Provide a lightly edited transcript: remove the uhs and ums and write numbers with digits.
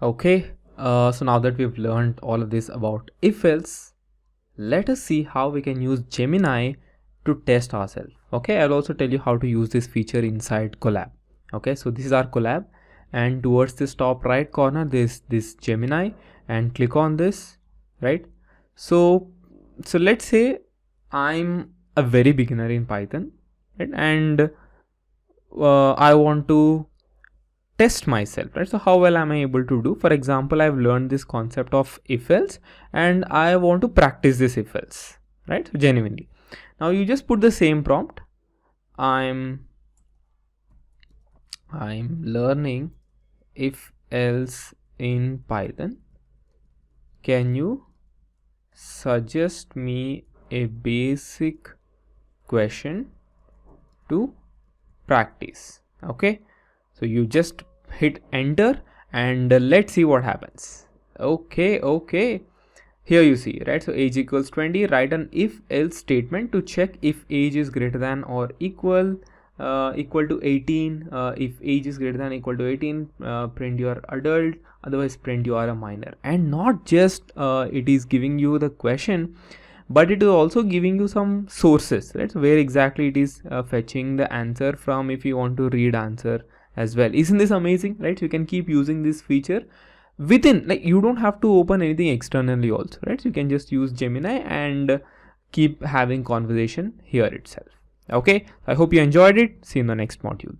Okay, so now that we've learned all of this about if else, let us see how we can use Gemini to test ourselves. Okay, I'll also tell you how to use this feature inside Collab. Okay, so this is our Collab, and towards this top right corner there's this Gemini, and click on this, right? So let's say I'm a very beginner in Python, right? And I want to test myself, right? So how well am I able to do? For example, I've learned this concept of if else and I want to practice this if else, right? So genuinely, now you just put the same prompt. I'm learning if else in Python. Can you suggest me a basic question to practice? Okay, so you just hit enter and let's see what happens. Okay, here you see, right? So age equals 20. Write an if else statement to check if age is greater than or equal to 18. If age is greater than or equal to 18, print you are adult, otherwise print you are a minor. And not just it is giving you the question, but it is also giving you some sources, right? So where exactly it is fetching the answer from, if you want to read answer as well. Isn't this amazing, right? So you can keep using this feature within, like, you don't have to open anything externally also, right? So you can just use Gemini and keep having conversation here itself. Okay, I hope you enjoyed it. See you in the next module.